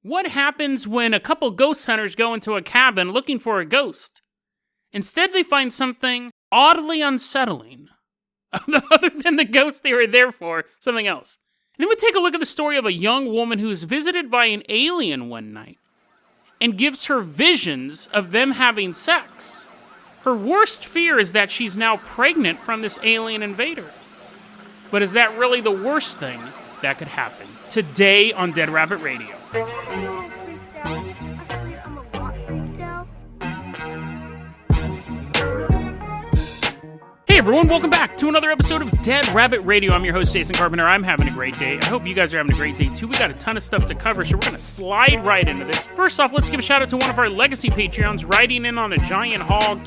What happens when a couple ghost hunters go into a cabin looking for a ghost? Instead, they find something oddly unsettling. Other than the ghost they were there for, something else. And then we take a look at the story of a young woman who is visited by an alien one night and gives her visions of them having sex. Her worst fear is that she's now pregnant from this alien invader. But is that really the worst thing that could happen? Today on Dead Rabbit Radio. Hey everyone, welcome back to another episode of Dead Rabbit Radio. I'm your host, Jason Carpenter. I'm having a great day. I hope you guys are having a great day too. We got a ton of stuff to cover, so we're going to slide right into this. First off, let's give a shout out to one of our legacy Patreons. Riding in on a giant hog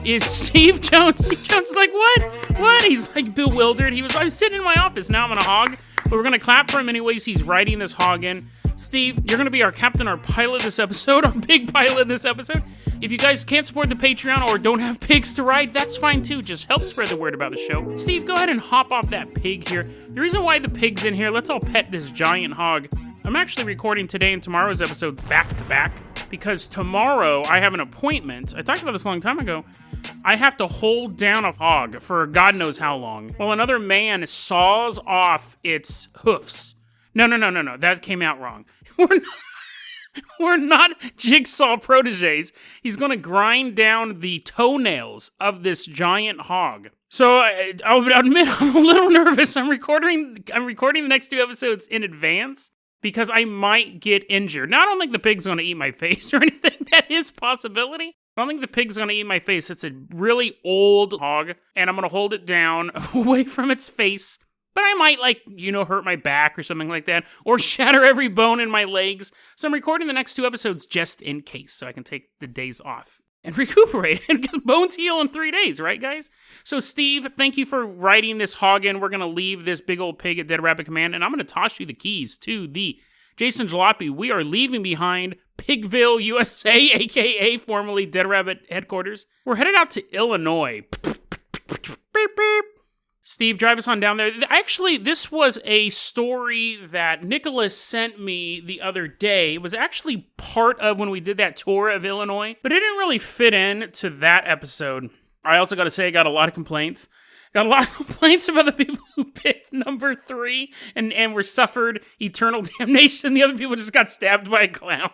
is Steve Jones. Steve Jones is like, what? He's like bewildered. I was sitting in my office, now I'm on a hog. But we're going to clap for him anyways. He's riding this hog in. Steve, you're going to be our captain, our pilot this episode, our big pilot this episode. If you guys can't support the Patreon or don't have pigs to ride, that's fine too. Just help spread the word about the show. Steve, go ahead and hop off that pig here. The reason why the pig's in here, let's all pet this giant hog. I'm actually recording today and tomorrow's episodes back to back because tomorrow I have an appointment. I talked about this a long time ago. I have to hold down a hog for God knows how long while another man saws off its hoofs. No. That came out wrong. We're not Jigsaw proteges. He's going to grind down the toenails of this giant hog. So I'll admit I'm a little nervous. I'm recording the next two episodes in advance because I might get injured. Now, I don't think the pig's going to eat my face or anything. That is a possibility. I don't think the pig's going to eat my face. It's a really old hog, and I'm going to hold it down away from its face. But I might, hurt my back or something like that, or shatter every bone in my legs. So I'm recording the next two episodes just in case, so I can take the days off and recuperate. Because bones heal in 3 days, right, guys? So, Steve, thank you for riding this hog in. We're going to leave this big old pig at Dead Rabbit Command, and I'm going to toss you the keys to the Jason Jalopy. We are leaving behind Pigville, USA, a.k.a. formerly Dead Rabbit headquarters. We're headed out to Illinois. Beep, beep. Steve, drive us on down there. Actually, this was a story that Nicholas sent me the other day. It was actually part of when we did that tour of Illinois, but it didn't really fit in to that episode. I also got to say, I got a lot of complaints. Got a lot of complaints about the people who picked number 3 and were suffered eternal damnation. The other people just got stabbed by a clown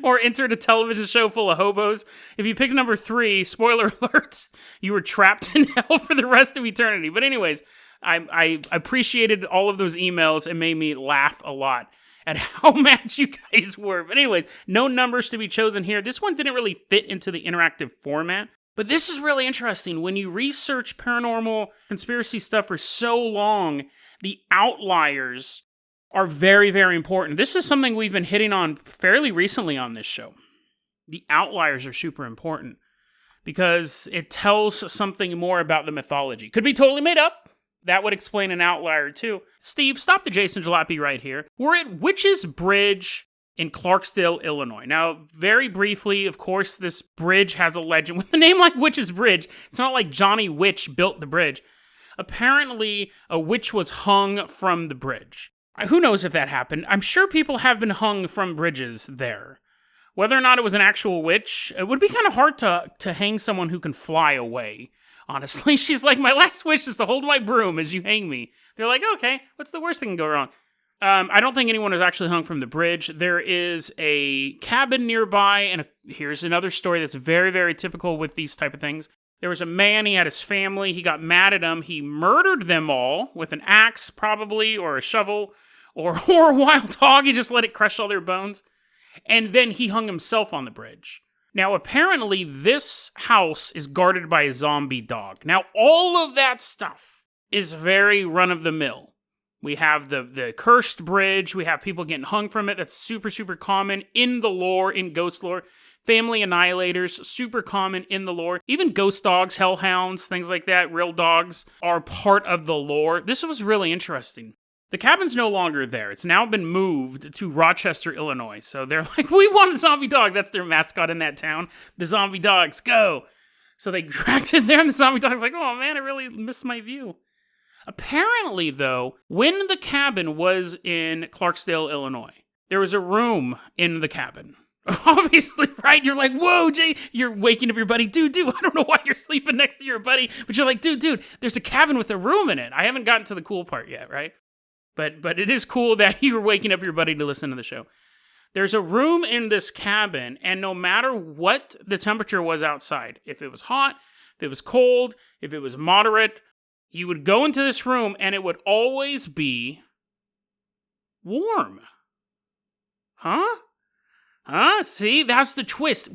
or entered a television show full of hobos. If you picked number 3, spoiler alert, you were trapped in hell for the rest of eternity. But anyways, I appreciated all of those emails. It made me laugh a lot at how mad you guys were. But anyways, no numbers to be chosen here. This one didn't really fit into the interactive format. But this is really interesting. When you research paranormal conspiracy stuff for so long, the outliers are very, very important. This is something we've been hitting on fairly recently on this show. The outliers are super important because it tells something more about the mythology. Could be totally made up. That would explain an outlier too. Steve, stop the Jason Jalopy right here. We're at Witch's Bridge in Clarksdale, Illinois. Now, very briefly, of course, this bridge has a legend. With a name like Witch's Bridge, it's not like Johnny Witch built the bridge. Apparently, a witch was hung from the bridge. Who knows if that happened? I'm sure people have been hung from bridges there. Whether or not it was an actual witch, it would be kind of hard to hang someone who can fly away, honestly. She's like, my last wish is to hold my broom as you hang me. They're like, okay, what's the worst that can go wrong? I don't think anyone was actually hung from the bridge. There is a cabin nearby, and here's another story that's very, very typical with these type of things. There was a man, he had his family, he got mad at them, he murdered them all with an axe, probably, or a shovel, or a wild dog, he just let it crush all their bones, and then he hung himself on the bridge. Now, apparently, this house is guarded by a zombie dog. Now, all of that stuff is very run-of-the-mill. We have the cursed bridge, we have people getting hung from it, that's super, super common in the lore, in ghost lore. Family annihilators, super common in the lore. Even ghost dogs, hellhounds, things like that, real dogs, are part of the lore. This was really interesting. The cabin's no longer there. It's now been moved to Rochester, Illinois. So they're like, we want a zombie dog. That's their mascot in that town. The zombie dogs, go. So they dragged it there, and the zombie dog's like, oh man, I really missed my view. Apparently, though, when the cabin was in Clarksdale, Illinois, There was a room in the cabin. Obviously, right? You're like, whoa, Jay. You're waking up your buddy. Dude, I don't know why you're sleeping next to your buddy. But you're like, dude, there's a cabin with a room in it. I haven't gotten to the cool part yet, right? But it is cool that you're waking up your buddy to listen to the show. There's a room in this cabin, and no matter what the temperature was outside, if it was hot, if it was cold, if it was moderate, you would go into this room, and it would always be warm. Huh? See, that's the twist.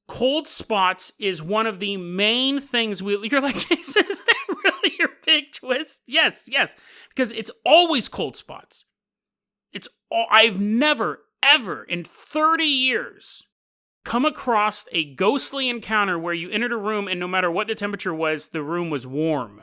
Cold spots is one of the main things you're like, Jason, is that really your big twist? Yes, because it's always cold spots. I've never, ever, in 30 years, come across a ghostly encounter where you entered a room and no matter what the temperature was, the room was warm.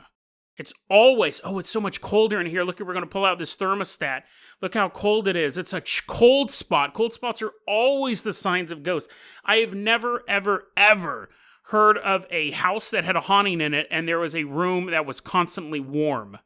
It's always, it's so much colder in here. Look, we're going to pull out this thermostat. Look how cold it is. It's a cold spot. Cold spots are always the signs of ghosts. I have never, ever, ever heard of a house that had a haunting in it and there was a room that was constantly warm.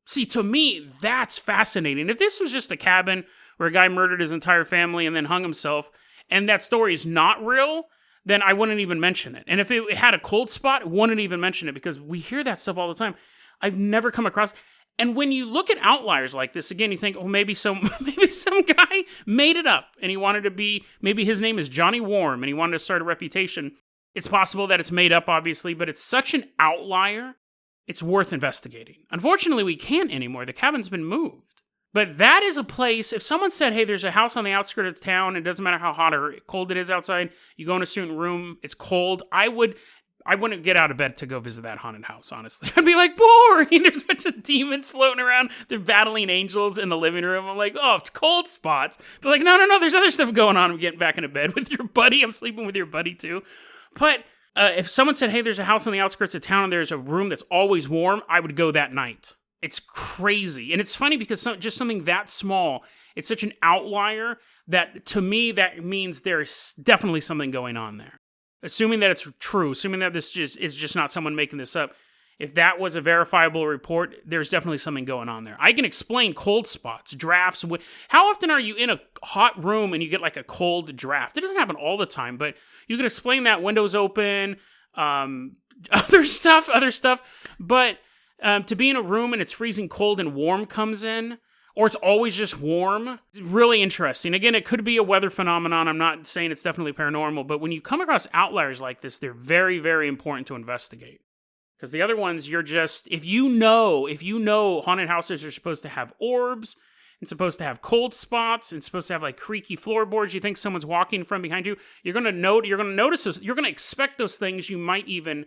See, to me, that's fascinating. If this was just a cabin where a guy murdered his entire family and then hung himself, and that story is not real, then I wouldn't even mention it. And if it had a cold spot, I wouldn't even mention it because we hear that stuff all the time. I've never come across. And when you look at outliers like this, again, you think, maybe some guy made it up and he wanted to be, maybe his name is Johnny Warm and he wanted to start a reputation. It's possible that it's made up, obviously, but it's such an outlier, it's worth investigating. Unfortunately, we can't anymore. The cabin's been moved. But that is a place, if someone said, hey, there's a house on the outskirts of town, it doesn't matter how hot or cold it is outside, you go in a certain room, it's cold, I wouldn't get out of bed to go visit that haunted house, honestly. I'd be like, boring. There's a bunch of demons floating around. They're battling angels in the living room. I'm like, it's cold spots. They're like, no, there's other stuff going on. I'm getting back into bed with your buddy. I'm sleeping with your buddy, too. But if someone said, hey, there's a house on the outskirts of town and there's a room that's always warm, I would go that night. It's crazy. And it's funny because just something that small, it's such an outlier that, to me, that means there's definitely something going on there. Assuming that it's true, assuming that this is just not someone making this up, if that was a verifiable report, there's definitely something going on there. I can explain cold spots, drafts. How often are you in a hot room and you get like a cold draft? It doesn't happen all the time, but you can explain that windows open, other stuff. But to be in a room and it's freezing cold and warm comes in, or it's always just warm. It's really interesting. Again, it could be a weather phenomenon. I'm not saying it's definitely paranormal, but when you come across outliers like this, they're very, very important to investigate. Because the other ones, you're just, if you know haunted houses are supposed to have orbs, and supposed to have cold spots, and supposed to have like creaky floorboards, you think someone's walking from behind you, you're going to notice those, you're going to expect those things, you might even,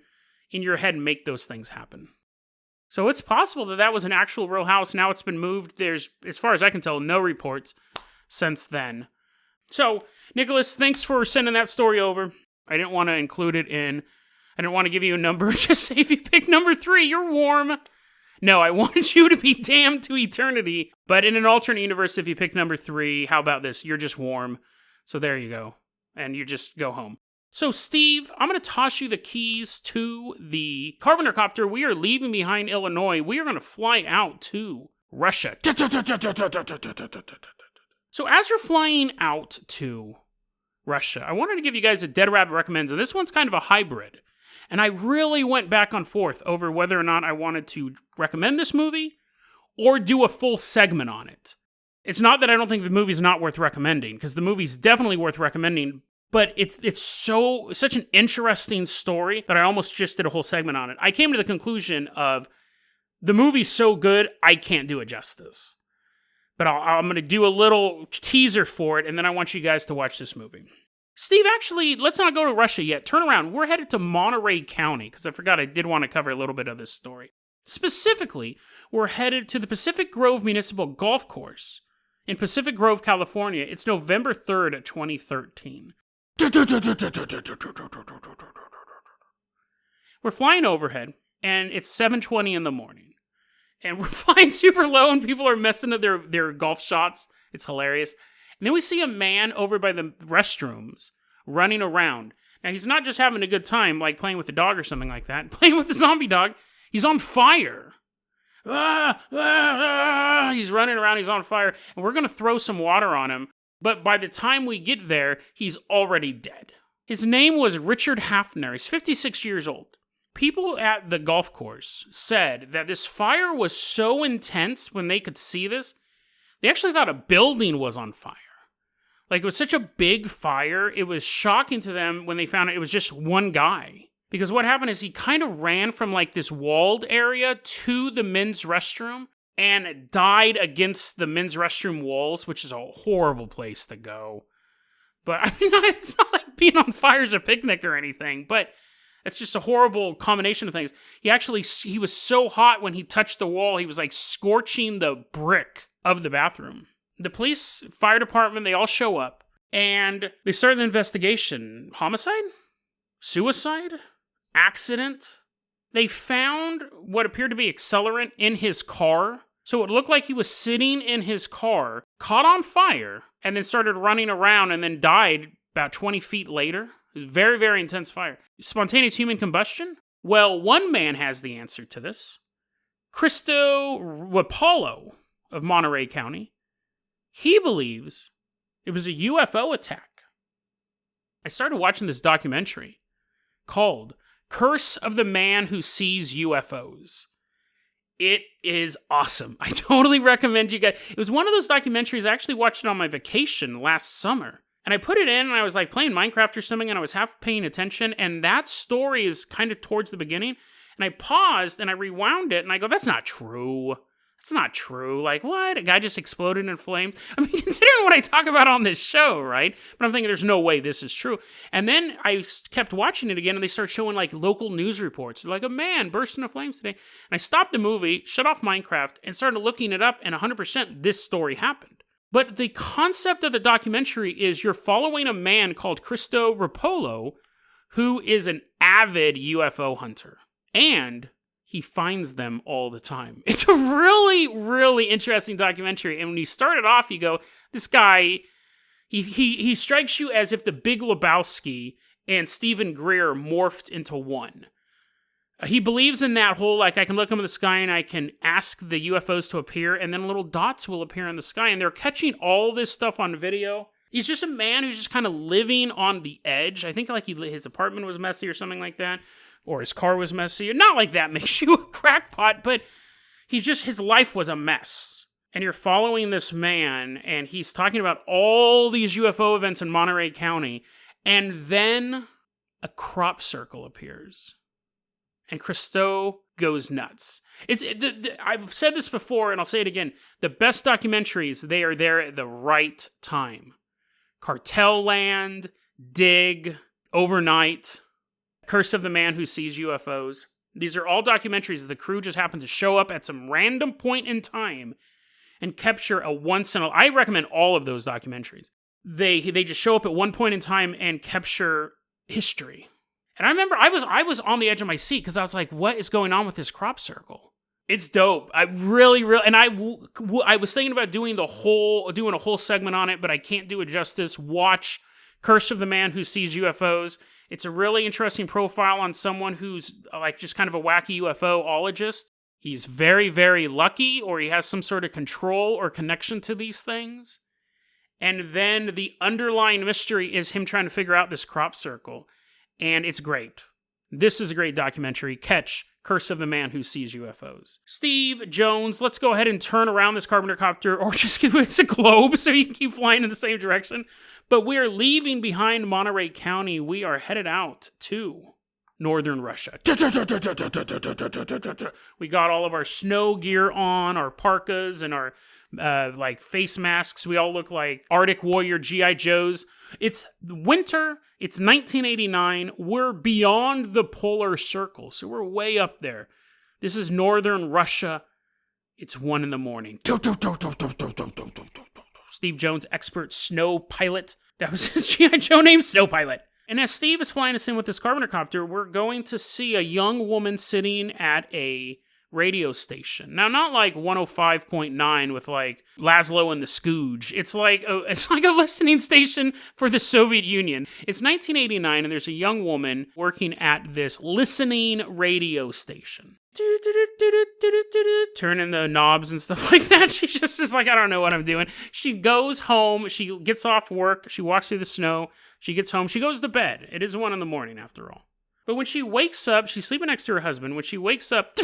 in your head, make those things happen. So it's possible that was an actual real house. Now it's been moved. There's, as far as I can tell, no reports since then. So, Nicholas, thanks for sending that story over. I didn't want to include it in. I didn't want to give you a number. Just say if you pick number 3, you're warm. No, I wanted you to be damned to eternity. But in an alternate universe, if you pick number 3, how about this? You're just warm. So there you go. And you just go home. So, Steve, I'm going to toss you the keys to the Carpenter copter. We are leaving behind Illinois. We are going to fly out to Russia. So, as you're flying out to Russia, I wanted to give you guys a Dead Rabbit Recommends, and this one's kind of a hybrid. And I really went back and forth over whether or not I wanted to recommend this movie or do a full segment on it. It's not that I don't think the movie's not worth recommending, because the movie's definitely worth recommending. But it's such an interesting story that I almost just did a whole segment on it. I came to the conclusion of the movie's so good, I can't do it justice. But I'm going to do a little teaser for it, and then I want you guys to watch this movie. Steve, actually, let's not go to Russia yet. Turn around. We're headed to Monterey County, because I forgot I did want to cover a little bit of this story. Specifically, we're headed to the Pacific Grove Municipal Golf Course in Pacific Grove, California. It's November 3rd, 2013. We're flying overhead, and it's 7:20 in the morning. And we're flying super low, and people are messing up their golf shots. It's hilarious. And then we see a man over by the restrooms running around. Now, he's not just having a good time, like playing with a dog or something like that. Playing with the zombie dog. He's on fire. He's running around, he's on fire, and we're going to throw some water on him. But by the time we get there, he's already dead. His name was Richard Hafner. He's 56 years old. People at the golf course said that this fire was so intense when they could see this, they actually thought a building was on fire. Like, it was such a big fire, it was shocking to them when they found it was just one guy. Because what happened is he kind of ran from, like, this walled area to the men's restroom and died against the men's restroom walls, which is a horrible place to go. But, I mean, it's not like being on fire is a picnic or anything, but it's just a horrible combination of things. He was so hot when he touched the wall, he was, like, scorching the brick of the bathroom. The police, fire department, they all show up, and they start the investigation. Homicide? Suicide? Accident? They found what appeared to be accelerant in his car. So it looked like he was sitting in his car, caught on fire, and then started running around and then died about 20 feet later. It was very, very intense fire. Spontaneous human combustion? Well, one man has the answer to this. Cristo Rapallo of Monterey County. He believes it was a UFO attack. I started watching this documentary called Curse of the Man Who Sees UFOs. It is awesome. I totally recommend you guys. It was one of those documentaries, I actually watched it on my vacation last summer. And I put it in and I was like playing Minecraft or something and I was half paying attention. And that story is kind of towards the beginning. And I paused and I rewound it and I go, that's not true. That's not true. Like, what? A guy just exploded in flames? I mean, considering what I talk about on this show, right? But I'm thinking there's no way this is true. And then I kept watching it again, and they start showing, like, local news reports. They're like, a man burst into flames today. And I stopped the movie, shut off Minecraft, and started looking it up, and 100% this story happened. But the concept of the documentary is you're following a man called Cristo Rapallo, who is an avid UFO hunter. And he finds them all the time. It's a really, really interesting documentary. And when you start it off, you go, this guy, he strikes you as if the Big Lebowski and Stephen Greer morphed into one. He believes in that whole, like, I can look up in the sky and I can ask the UFOs to appear, and then little dots will appear in the sky, and they're catching all this stuff on video. He's just a man who's just kind of living on the edge. I think, like, his apartment was messy or something like that. Or his car was messy. Not like that makes you a crackpot, but his life was a mess. And you're following this man, and he's talking about all these UFO events in Monterey County, and then a crop circle appears. And Cristo goes nuts. I've said this before, and I'll say it again. The best documentaries, they are there at the right time. Cartel Land, Dig, Overnight, Curse of the Man Who Sees UFOs. These are all documentaries that the crew just happened to show up at some random point in time and capture I recommend all of those documentaries. They just show up at one point in time and capture history. And I remember I was on the edge of my seat because I was like, what is going on with this crop circle? It's dope. I really, and I was thinking about doing a whole segment on it, but I can't do it justice. Watch Curse of the Man Who Sees UFOs. It's a really interesting profile on someone who's like just kind of a wacky UFO-ologist. He's very, very lucky, or he has some sort of control or connection to these things. And then the underlying mystery is him trying to figure out this crop circle. And it's great. This is a great documentary. Catch Curse of the Man Who Sees UFOs. Steve Jones, let's go ahead and turn around this Carpenter copter, or just give it a globe so you can keep flying in the same direction. But we are leaving behind Monterey County. We are headed out to northern Russia. We got all of our snow gear on, our parkas, and our like face masks. We all look like Arctic Warrior G.I. Joes. It's winter. It's 1989. We're beyond the polar circle, so we're way up there. This is northern Russia. It's 1 a.m. Steve Jones, expert snow pilot. That was his G.I. Joe name, Snow Pilot. And as Steve is flying us in with this Carpenter copter, we're going to see a young woman sitting at a radio station. Now, not like 105.9 with like Laszlo and the Scooge. It's like a listening station for the Soviet Union. It's 1989, and there's a young woman working at this listening radio station. Turning the knobs and stuff like that. She just is like, I don't know what I'm doing. She goes home. She gets off work. She walks through the snow. She gets home. She goes to bed. It is 1 a.m. after all. But when she wakes up, she's sleeping next to her husband. When she wakes up,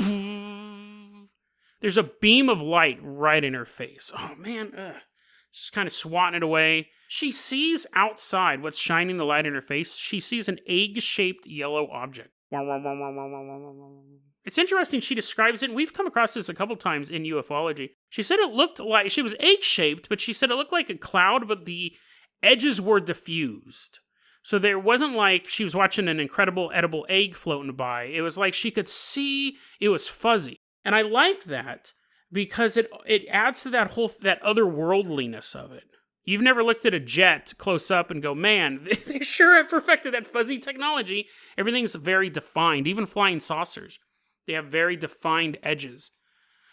there's a beam of light right in her face. Oh, man. She's kind of swatting it away. She sees outside what's shining the light in her face. She sees an egg-shaped yellow object. It's interesting, she describes it, and we've come across this a couple times in ufology. She said it looked like, she was egg-shaped, but she said it looked like a cloud, but the edges were diffused. So there wasn't like she was watching an incredible edible egg floating by. It was like she could see it was fuzzy. And I like that because it adds to that otherworldliness of it. You've never looked at a jet close up and go, man, they sure have perfected that fuzzy technology. Everything's very defined, even flying saucers. They have very defined edges.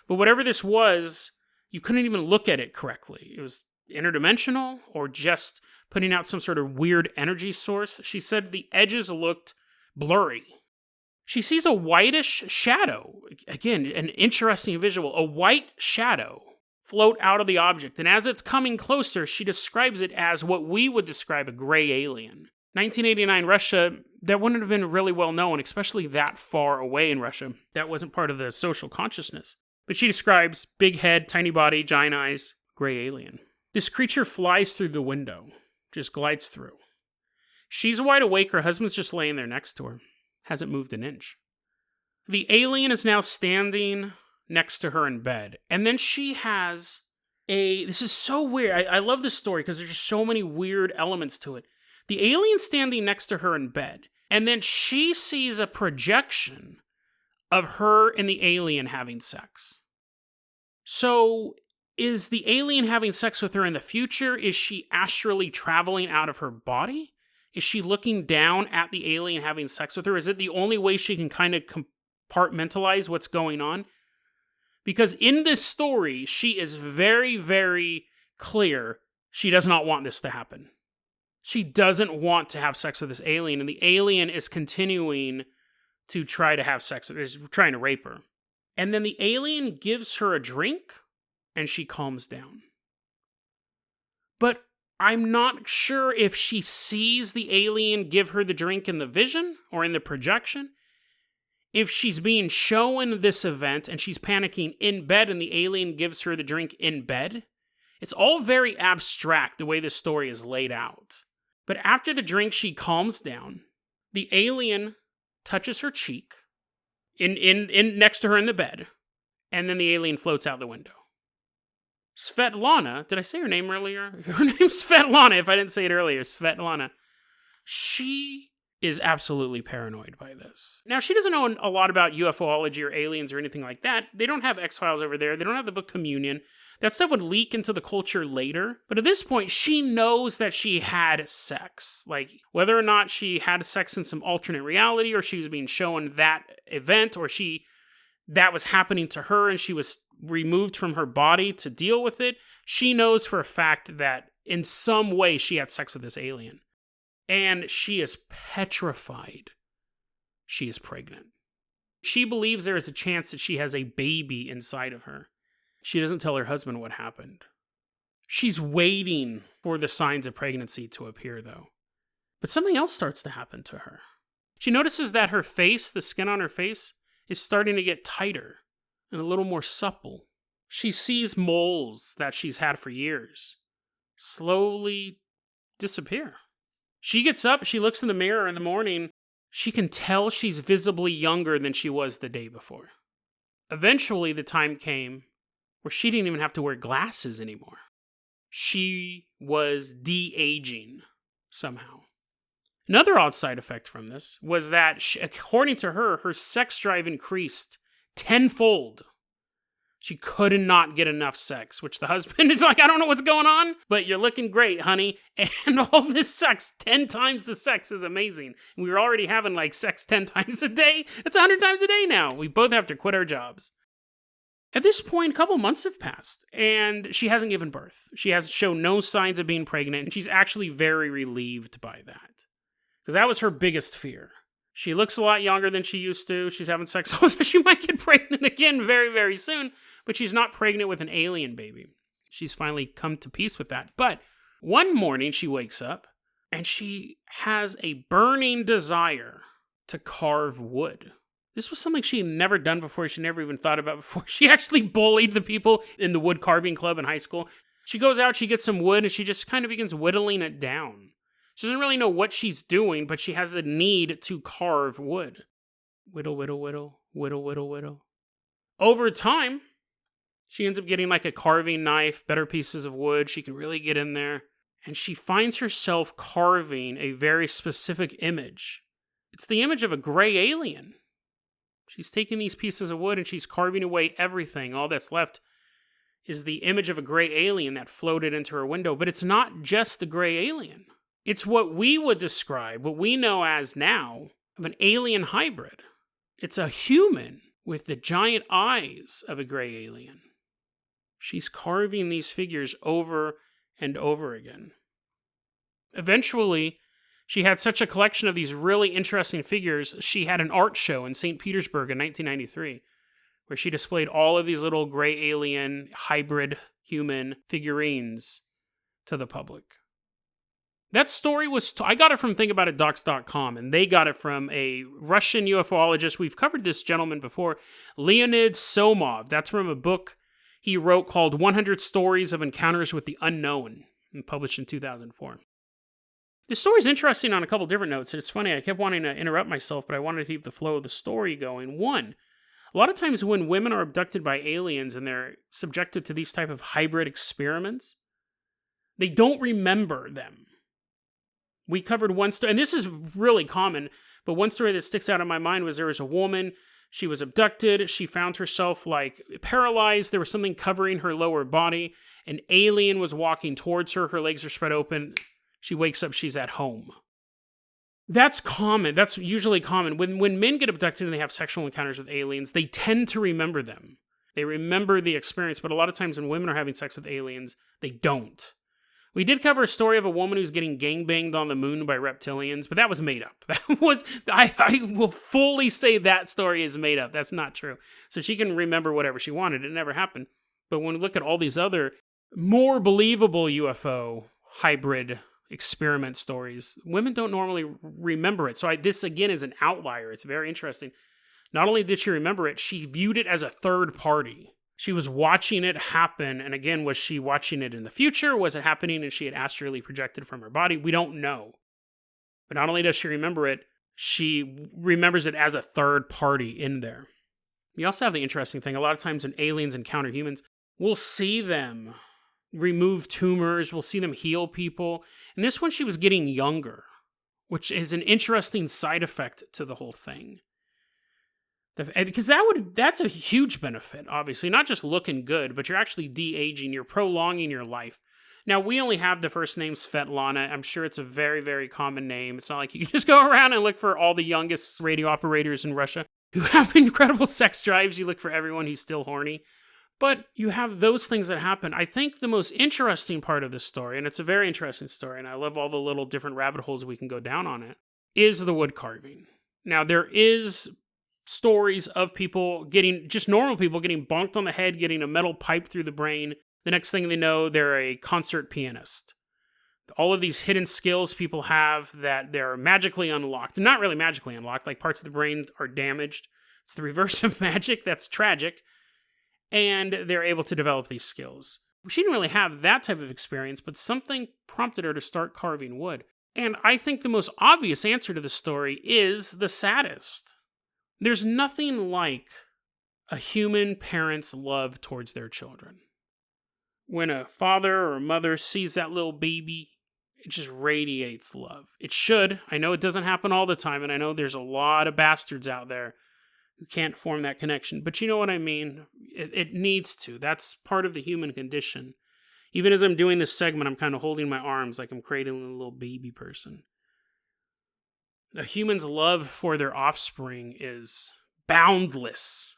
But whatever this was, you couldn't even look at it correctly. It was interdimensional or just putting out some sort of weird energy source. She said the edges looked blurry. She sees a whitish shadow. Again, an interesting visual. A white shadow float out of the object. And as it's coming closer, she describes it as what we would describe a gray alien. 1989 Russia, that wouldn't have been really well known, especially that far away in Russia. That wasn't part of the social consciousness. But she describes big head, tiny body, giant eyes, gray alien. This creature flies through the window, just glides through. She's wide awake, her husband's just laying there next to her. Hasn't moved an inch. The alien is now standing next to her in bed. And then she has this is so weird. I love this story because there's just so many weird elements to it. The alien standing next to her in bed, and then she sees a projection of her and the alien having sex. So, is the alien having sex with her in the future? Is she astrally traveling out of her body? Is she looking down at the alien having sex with her? Is it the only way she can kind of compartmentalize what's going on? Because in this story, she is very, very clear she does not want this to happen. She doesn't want to have sex with this alien, and the alien is continuing to try to have sex with her, is trying to rape her. And then the alien gives her a drink, and she calms down. But I'm not sure if she sees the alien give her the drink in the vision or in the projection. If she's being shown this event and she's panicking in bed and the alien gives her the drink in bed. It's all very abstract the way this story is laid out. But after the drink, she calms down. The alien touches her cheek in next to her in the bed. And then the alien floats out the window. Svetlana, did I say her name earlier? Her name's Svetlana, if I didn't say it earlier. Svetlana. She is absolutely paranoid by this. Now, she doesn't know a lot about ufology or aliens or anything like that. They don't have X-Files over there. They don't have the book Communion. That stuff would leak into the culture later. But at this point, she knows that she had sex. Like, whether or not she had sex in some alternate reality, or she was being shown that event, or that was happening to her and she was removed from her body to deal with it, she knows for a fact that in some way she had sex with this alien. And she is petrified she is pregnant. She believes there is a chance that she has a baby inside of her. She doesn't tell her husband what happened. She's waiting for the signs of pregnancy to appear, though. But something else starts to happen to her. She notices that her face, the skin on her face, is starting to get tighter and a little more supple. She sees moles that she's had for years slowly disappear. She gets up, she looks in the mirror in the morning. She can tell she's visibly younger than she was the day before. Eventually, the time came where she didn't even have to wear glasses anymore. She was de-aging somehow. Another odd side effect from this was that, according to her, her sex drive increased tenfold. She could not get enough sex, which the husband is like, I don't know what's going on, but you're looking great, honey. And all this sex, 10 times the sex is amazing. We were already having like sex 10 times a day. It's 100 times a day now. We both have to quit our jobs. At this point, a couple months have passed, and she hasn't given birth. She has shown no signs of being pregnant, and she's actually very relieved by that. Because that was her biggest fear. She looks a lot younger than she used to. She's having sex all the time. She might get pregnant again very, very soon, but she's not pregnant with an alien baby. She's finally come to peace with that. But one morning, she wakes up, and she has a burning desire to carve wood. This was something she had never done before. She never even thought about before. She actually bullied the people in the wood carving club in high school. She goes out, she gets some wood, and she just kind of begins whittling it down. She doesn't really know what she's doing, but she has a need to carve wood. Whittle, whittle, whittle, whittle, whittle, whittle. Over time, she ends up getting like a carving knife, better pieces of wood. She can really get in there. And she finds herself carving a very specific image. It's the image of a gray alien. She's taking these pieces of wood and she's carving away everything. All that's left is the image of a gray alien that floated into her window. But it's not just the gray alien. It's what we would describe, what we know as now, of an alien hybrid. It's a human with the giant eyes of a gray alien. She's carving these figures over and over again. Eventually, she had such a collection of these really interesting figures, she had an art show in St. Petersburg in 1993, where she displayed all of these little gray alien, hybrid human figurines to the public. That story was, I got it from thinkaboutitdocs.com, and they got it from a Russian UFOologist. We've covered this gentleman before, Leonid Somov. That's from a book he wrote called 100 Stories of Encounters with the Unknown, and published in 2004. The story's interesting on a couple different notes. It's funny, I kept wanting to interrupt myself, but I wanted to keep the flow of the story going. One, a lot of times when women are abducted by aliens and they're subjected to these type of hybrid experiments, they don't remember them. We covered one story, and this is really common, but one story that sticks out in my mind was there was a woman, she was abducted, she found herself like paralyzed, there was something covering her lower body, an alien was walking towards her, her legs are spread open, she wakes up, she's at home. That's common, that's usually common. When men get abducted and they have sexual encounters with aliens, they tend to remember them. They remember the experience, but a lot of times when women are having sex with aliens, they don't. We did cover a story of a woman who's getting gangbanged on the moon by reptilians, but that was made up. I will fully say that story is made up. That's not true. So she can remember whatever she wanted. It never happened. But when we look at all these other more believable UFO hybrid experiment stories, women don't normally remember it. So this, again, is an outlier. It's very interesting. Not only did she remember it, she viewed it as a third party. She was watching it happen, and again, was she watching it in the future? Was it happening and she had astrally projected from her body? We don't know. But not only does she remember it, she remembers it as a third party in there. You also have the interesting thing, a lot of times when aliens encounter humans, we'll see them remove tumors, we'll see them heal people. And this one, she was getting younger, which is an interesting side effect to the whole thing. Because that's a huge benefit, obviously. Not just looking good, but you're actually de-aging, you're prolonging your life. Now, we only have the first name Svetlana. I'm sure it's a very, very common name. It's not like you can just go around and look for all the youngest radio operators in Russia who have incredible sex drives. You look for everyone who's still horny. But you have those things that happen. I think the most interesting part of this story, and it's a very interesting story, and I love all the little different rabbit holes we can go down on it, is the wood carving. Now, there is stories of people just normal people getting bonked on the head, getting a metal pipe through the brain. The next thing they know, they're a concert pianist. All of these hidden skills people have that they're magically unlocked. They're not really magically unlocked, like parts of the brain are damaged. It's the reverse of magic, that's tragic. And they're able to develop these skills. She didn't really have that type of experience, but something prompted her to start carving wood. And I think the most obvious answer to the story is the saddest. There's nothing like a human parent's love towards their children. When a father or a mother sees that little baby, it just radiates love. It should. I know it doesn't happen all the time, and I know there's a lot of bastards out there who can't form that connection. But you know what I mean? It needs to. That's part of the human condition. Even as I'm doing this segment, I'm kind of holding my arms like I'm cradling a little baby person. A human's love for their offspring is boundless.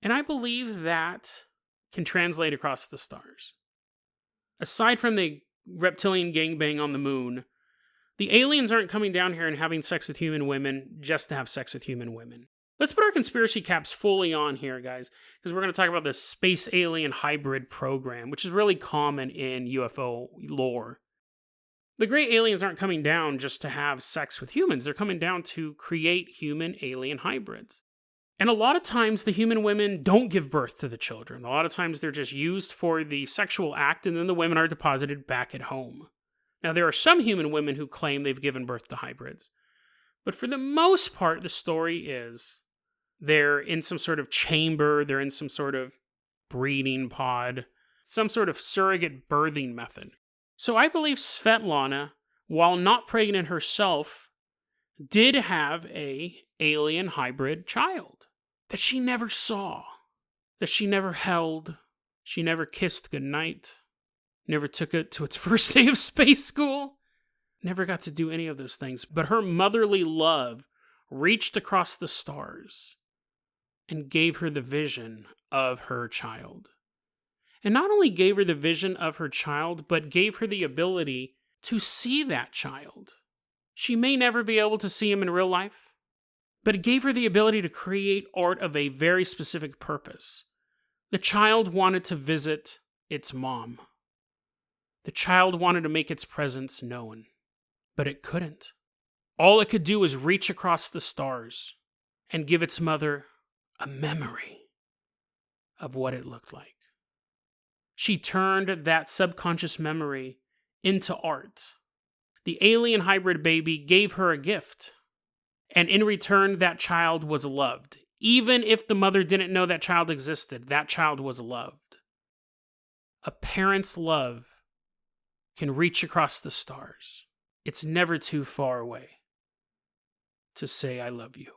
And I believe that can translate across the stars. Aside from the reptilian gangbang on the moon, the aliens aren't coming down here and having sex with human women just to have sex with human women. Let's put our conspiracy caps fully on here, guys, because we're going to talk about the space alien hybrid program, which is really common in UFO lore. The great aliens aren't coming down just to have sex with humans. They're coming down to create human-alien hybrids. And a lot of times, the human women don't give birth to the children. A lot of times, they're just used for the sexual act, and then the women are deposited back at home. Now, there are some human women who claim they've given birth to hybrids. But for the most part, the story is they're in some sort of chamber, they're in some sort of breeding pod, some sort of surrogate birthing method. So I believe Svetlana, while not pregnant herself, did have a alien hybrid child that she never saw, that she never held, she never kissed goodnight, never took it to its first day of space school, never got to do any of those things. But her motherly love reached across the stars and gave her the vision of her child. And not only gave her the vision of her child, but gave her the ability to see that child. She may never be able to see him in real life, but it gave her the ability to create art of a very specific purpose. The child wanted to visit its mom. The child wanted to make its presence known, but it couldn't. All it could do was reach across the stars and give its mother a memory of what it looked like. She turned that subconscious memory into art. The alien hybrid baby gave her a gift, and in return, that child was loved. Even if the mother didn't know that child existed, that child was loved. A parent's love can reach across the stars. It's never too far away to say, I love you.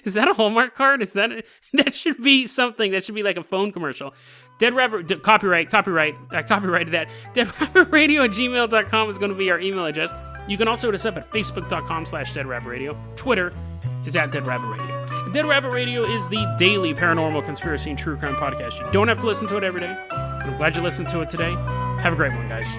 Is that a Hallmark card? That should be something. That should be like a phone commercial. Dead Rabbit, copyright. I copyrighted that. DeadRabbitRadio@gmail.com is going to be our email address. You can also hit us up at Facebook.com/DeadRabbitRadio. Twitter is at Dead Rabbit Radio. Dead Rabbit Radio is the daily paranormal conspiracy and true crime podcast. You don't have to listen to it every day, but I'm glad you listened to it today. Have a great one, guys.